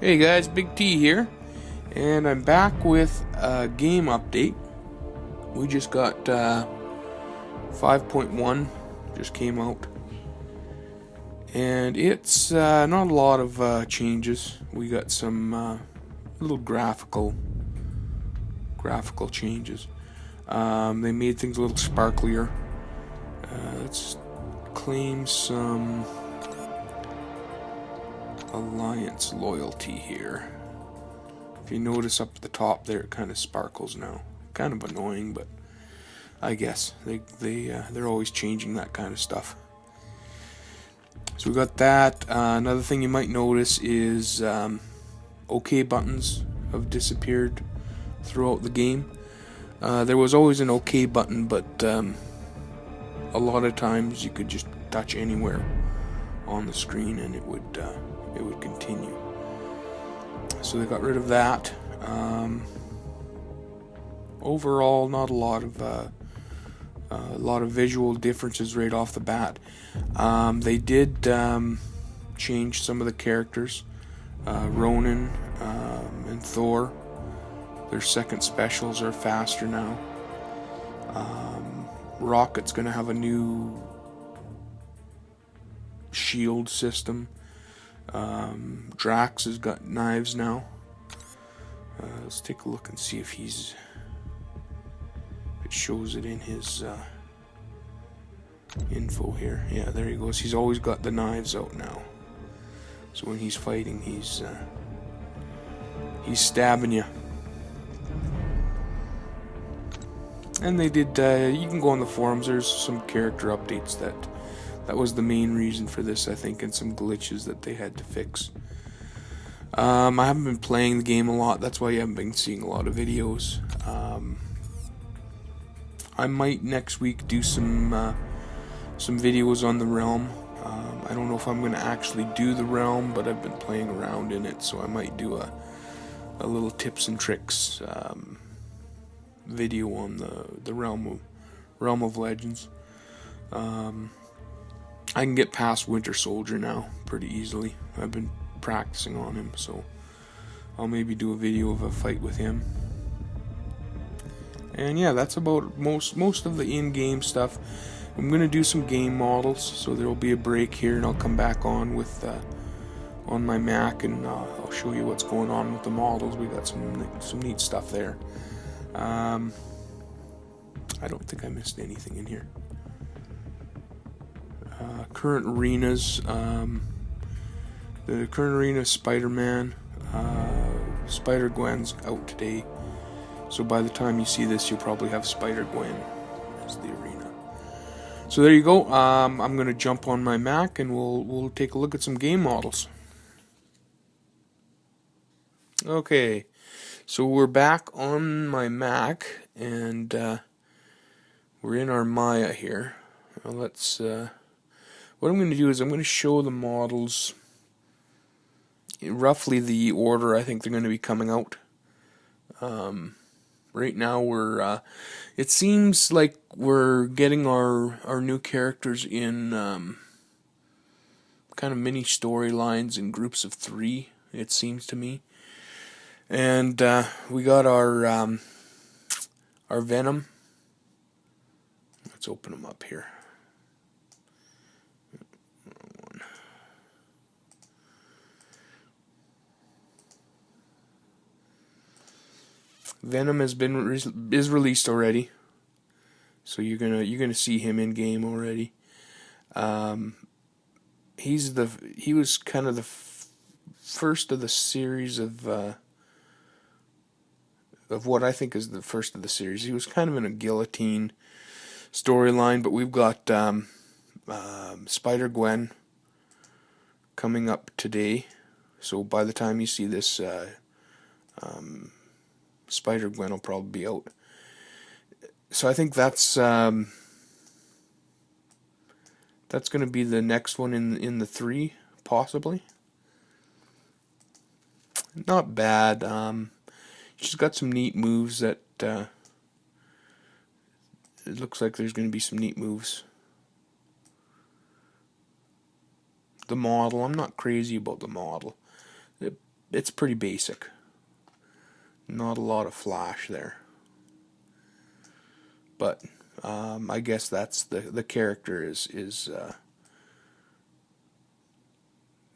Hey guys, Big T here, and I'm back with a game update. We just got 5.1 just came out, and it's not a lot of changes. We got some little graphical changes. They made things a little sparklier. Let's claim some alliance loyalty here. If you notice up at the top there, it kind of sparkles now. Kind of annoying, but I guess they're always changing that kind of stuff. So we got that. Another thing you might notice is OK buttons have disappeared throughout the game. There was always an OK button, but a lot of times you could just touch anywhere on the screen and it would continue. So they got rid of that. Overall, not a lot of visual differences right off the bat. They did change some of the characters. Ronan and Thor, their second specials are faster now. Rocket's going to have a new shield system. Drax has got knives now. Let's take a look and see if it shows it in his info here. Yeah, there he goes. He's always got the knives out now. So when he's fighting, he's stabbing you. And they did. You can go on the forums. There's some character updates that was the main reason for this, I think, and some glitches that they had to fix. I haven't been playing the game a lot. That's why you haven't been seeing a lot of videos. I might next week do some videos on the Realm. I don't know if I'm going to actually do the Realm, but I've been playing around in it, so I might do a little tips and tricks video on the Realm of Legends. I can get past Winter Soldier now pretty easily. I've been practicing on him, so I'll maybe do a video of a fight with him. And yeah, that's about most of the in-game stuff. I'm gonna do some game models, so there will be a break here, and I'll come back on with on my Mac, and I'll show you what's going on with the models. We got some neat stuff there. I don't think I missed anything in here. Current arenas. The current arena is Spider-Man. Spider-Gwen's out today. So by the time you see this, you'll probably have Spider-Gwen as the arena. So there you go. I'm going to jump on my Mac and we'll take a look at some game models. Okay. So we're back on my Mac and we're in our Maya here. Now let's what I'm going to do is I'm going to show the models in roughly the order I think they're going to be coming out. Right now it seems like we're getting our new characters in kind of mini storylines in groups of 3, it seems to me. And we got our Venom. Let's open them up here. Venom is released already, so you're gonna see him in game already. He was kind of the first of the series of what I think is the first of the series. He was kind of in a guillotine storyline, but we've got Spider-Gwen coming up today. So by the time you see this, Spider-Gwen will probably be out. So I think that's going to be the next one in the 3, possibly. Not bad. She's got some neat moves that it looks like there's going to be some neat moves. The model, I'm not crazy about the model. it's pretty basic. Not a lot of flash there. But I guess that's the character is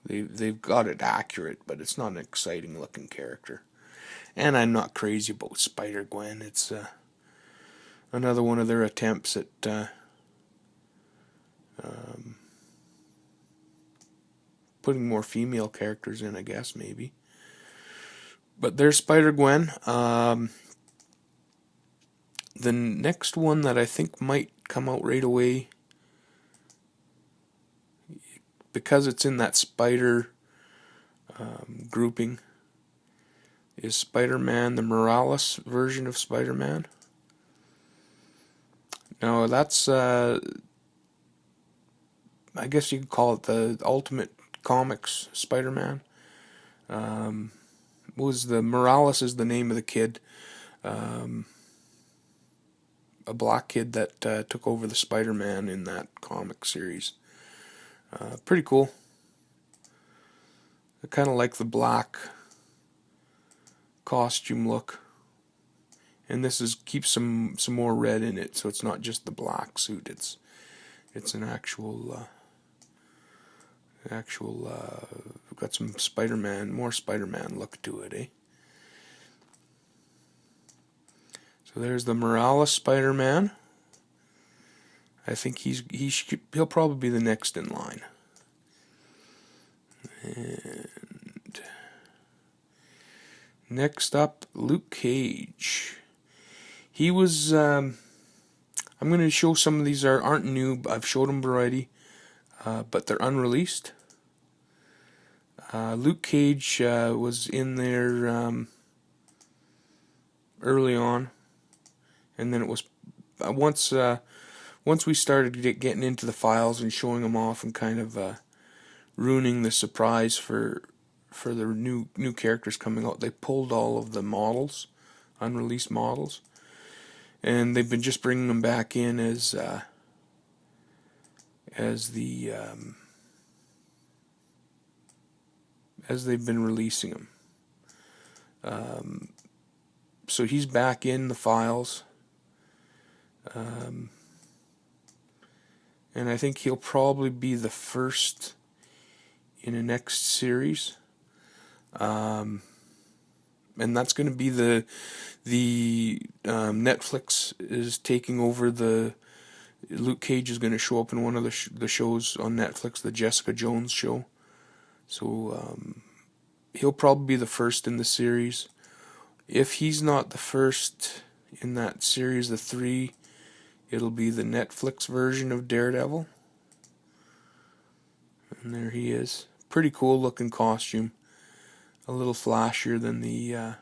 they've got it accurate, but it's not an exciting looking character. And I'm not crazy about Spider-Gwen. It's another one of their attempts at putting more female characters in, I guess, maybe. But there's Spider-Gwen. The next one that I think might come out right away, because it's in that spider grouping, is Spider-Man, the Morales version of Spider-Man. Now that's, I guess you could call it the Ultimate Comics Spider-Man. Was the Morales is the name of the kid, a black kid that took over the Spider-Man in that comic series. Pretty cool. I kind of like the black costume look, and this keeps some more red in it, so it's not just the black suit. It's an actual got some more Spider-Man look to it, eh? So there's the Morales Spider-Man. I think he'll probably be the next in line. And next up, Luke Cage. He was I'm going to show some of these aren't new. I've showed them already, but they're unreleased. Luke Cage was in there early on, and then it was once we started getting into the files and showing them off and kind of ruining the surprise for the new characters coming out, they pulled all of the models, unreleased models, and they've been just bringing them back in as they've been releasing them. So he's back in the files, and I think he'll probably be the first in the next series, and that's going to be the Netflix is taking over the. Luke Cage is going to show up in one of the shows on Netflix, the Jessica Jones show. So he'll probably be the first in the series. If he's not the first in that series, the 3, it'll be the Netflix version of Daredevil. And there he is. Pretty cool looking costume. A little flashier than the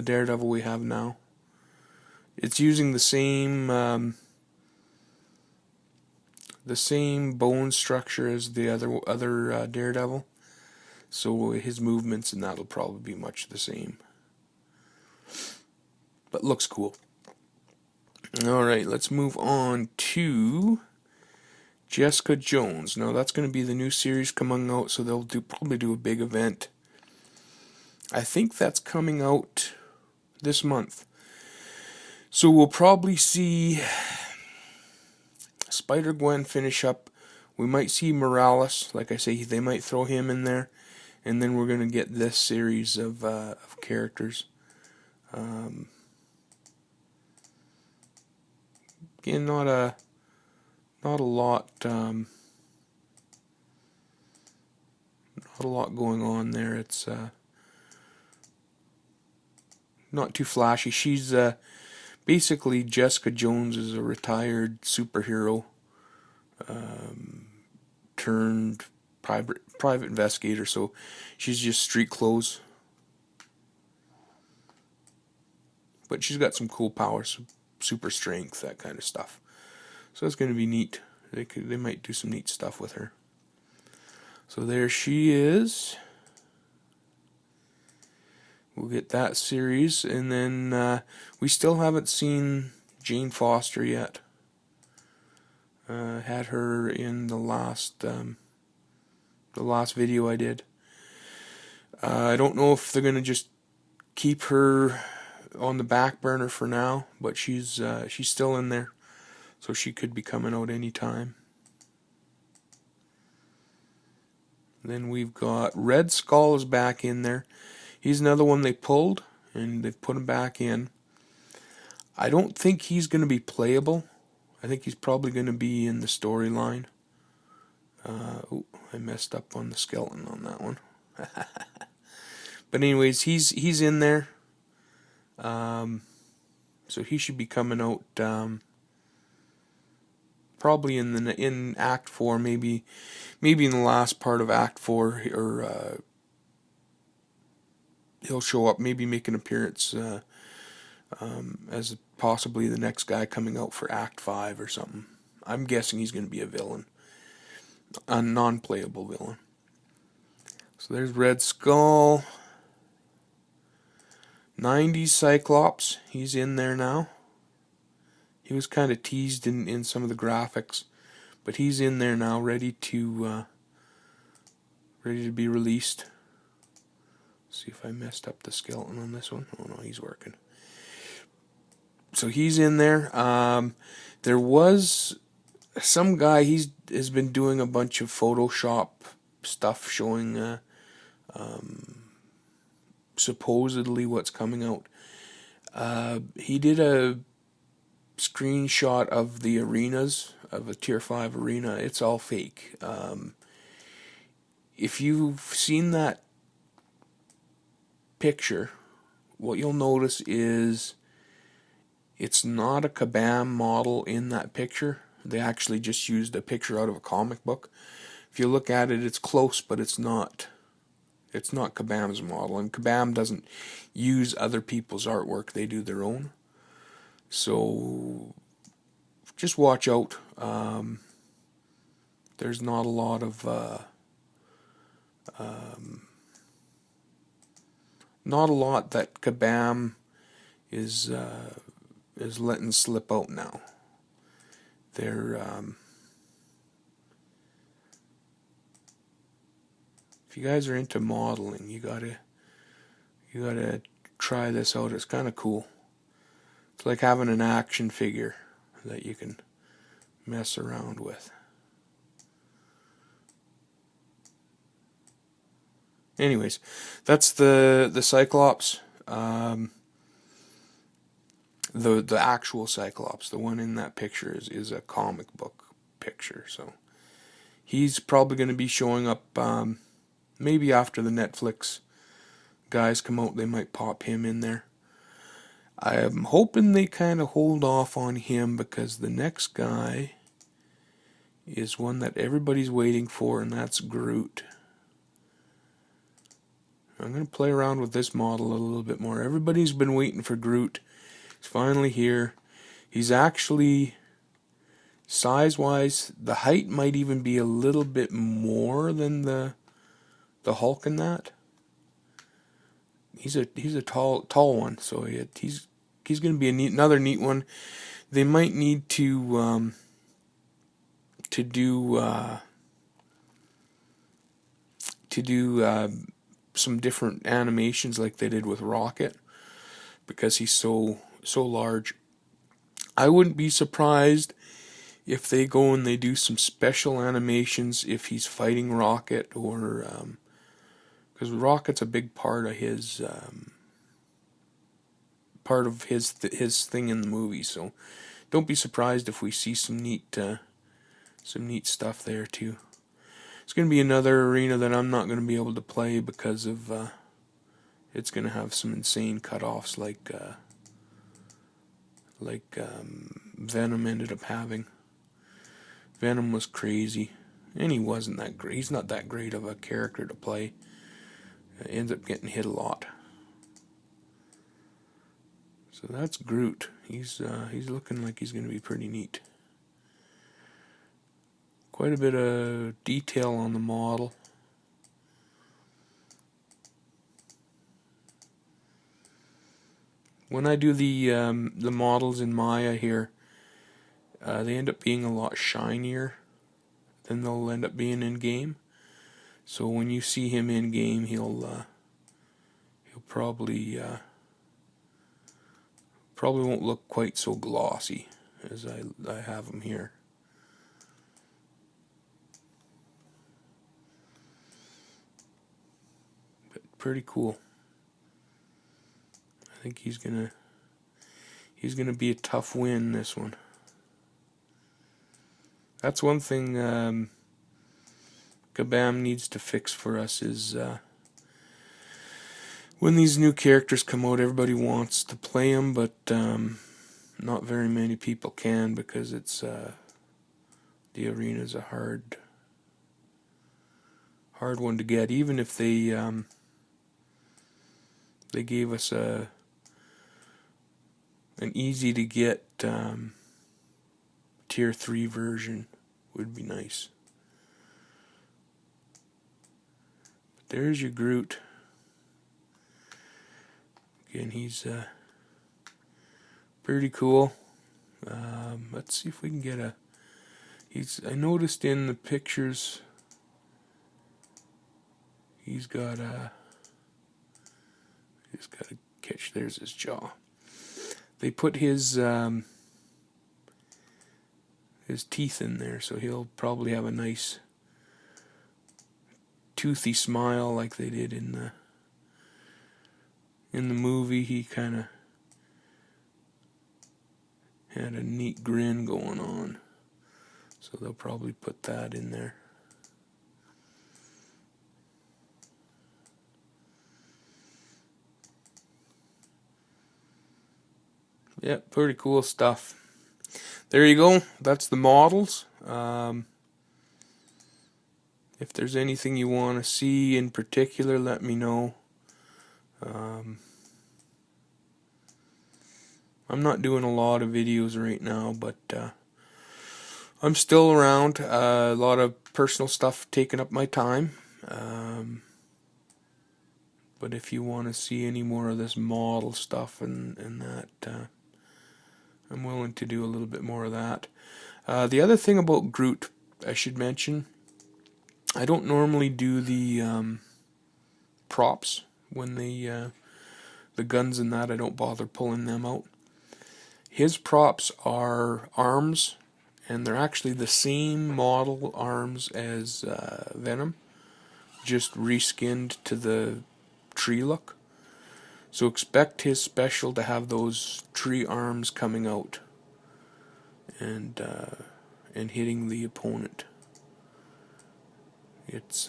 Daredevil we have now. It's using the same bone structure as the other Daredevil, so his movements and that'll probably be much the same. But looks cool. All right, let's move on to Jessica Jones. Now that's going to be the new series coming out, so they'll probably do a big event. I think that's coming out this month. So we'll probably see Spider-Gwen finish up. We might see Morales, like I say, they might throw him in there, and then we're going to get this series of characters. Again, not a lot going on there. It's not too flashy. She's basically Jessica Jones is a retired superhero turned private investigator, so she's just street clothes. But she's got some cool powers, super strength, that kind of stuff. So it's going to be neat. They might do some neat stuff with her. So there she is. We'll get that series, and then we still haven't seen Jane Foster yet. Had her in the last the last video I did. I don't know if they're gonna just keep her on the back burner for now, but she's still in there, so she could be coming out anytime. Then we've got Red Skull is back in there. He's another one they pulled, and they've put him back in. I don't think he's going to be playable. I think he's probably going to be in the storyline. Oh, I messed up on the skeleton on that one. But anyways, he's in there. So he should be coming out probably in Act 4, maybe in the last part of Act 4, or he'll show up, maybe make an appearance as possibly the next guy coming out for Act 5 or something. I'm guessing he's going to be a villain, a non-playable villain. So there's Red Skull. 90s Cyclops, he's in there now. He was kind of teased in some of the graphics, but he's in there now, ready to be released. See if I messed up the skeleton on this one. Oh no, he's working. So he's in there. There was some guy, has been doing a bunch of Photoshop stuff showing supposedly what's coming out. He did a screenshot of the arenas, of a tier 5 arena. It's all fake. If you've seen that picture, what you'll notice is it's not a Kabam model in that picture. They actually just used a picture out of a comic book. If you look at it, it's close, but it's not Kabam's model, and Kabam doesn't use other people's artwork. They do their own. So just watch out. There's not a lot of not a lot that Kabam is letting slip out now. They're if you guys are into modeling, you gotta try this out. It's kind of cool. It's like having an action figure that you can mess around with. Anyways, that's the Cyclops. The actual Cyclops, the one in that picture, is a comic book picture. So he's probably going to be showing up maybe after the Netflix guys come out. They might pop him in there. I'm hoping they kind of hold off on him, because the next guy is one that everybody's waiting for, and that's Groot. I'm going to play around with this model a little bit more. Everybody's been waiting for Groot. He's finally here. He's actually, size-wise, the height might even be a little bit more than the Hulk in that. He's a tall one, so he's going to be another neat one. They might need to do some different animations like they did with Rocket, because he's so large. I wouldn't be surprised if they go and they do some special animations if he's fighting Rocket, or because Rocket's a big part of his thing in the movie. So don't be surprised if we see some neat stuff there too. It's going to be another arena that I'm not going to be able to play because of it's going to have some insane cutoffs like Venom ended up having. Venom was crazy, and he wasn't that great. He's not that great of a character to play. Ends up getting hit a lot. So that's Groot. He's looking like he's going to be pretty neat. Quite a bit of detail on the model. When I do the models in Maya here, they end up being a lot shinier than they'll end up being in game. So when you see him in game, he'll probably won't look quite so glossy as I have him here. But pretty cool. I think he's gonna be a tough win, this one. That's one thing Kabam needs to fix for us is when these new characters come out, everybody wants to play them, but not very many people can, because it's the arena's a hard one to get. Even if they gave us an easy to get tier 3 version, would be nice. But there's your Groot. Again, he's pretty cool. Let's see if we can get a... I noticed in the pictures he's got a catch. There's his jaw. They put his teeth in there, so he'll probably have a nice toothy smile like they did in the movie. He kind of had a neat grin going on, so they'll probably put that in there. Yeah, pretty cool stuff. There you go. That's the models. If there's anything you want to see in particular, let me know. I'm not doing a lot of videos right now, but I'm still around. A lot of personal stuff taking up my time. But if you want to see any more of this model stuff and that, I'm willing to do a little bit more of that. The other thing about Groot, I should mention, I don't normally do the props when the guns and that. I don't bother pulling them out. His props are arms, and they're actually the same model arms as Venom, just reskinned to the tree look. So expect his special to have those tree arms coming out and hitting the opponent. It's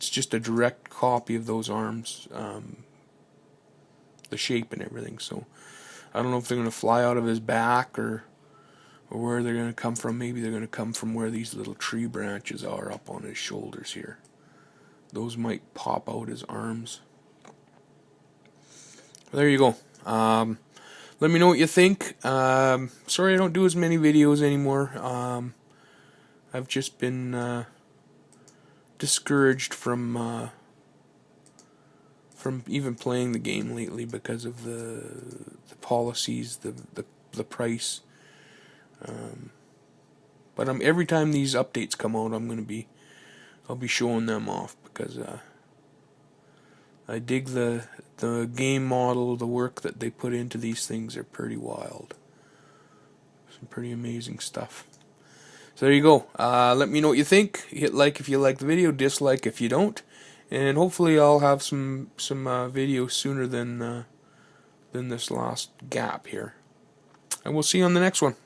just a direct copy of those arms, the shape and everything. So I don't know if they're going to fly out of his back or where they're going to come from. Maybe they're going to come from where these little tree branches are up on his shoulders here. Those might pop out as arms. There you go. Let me know what you think. Sorry I don't do as many videos anymore. I've just been discouraged from even playing the game lately because of the policies, the price. But every time these updates come out, I'll be showing them off, because I dig the game model, the work that they put into these things are pretty wild. Some pretty amazing stuff. So there you go. Let me know what you think. Hit like if you like the video, dislike if you don't, and hopefully I'll have some videos sooner than this last gap here. And we'll see you on the next one.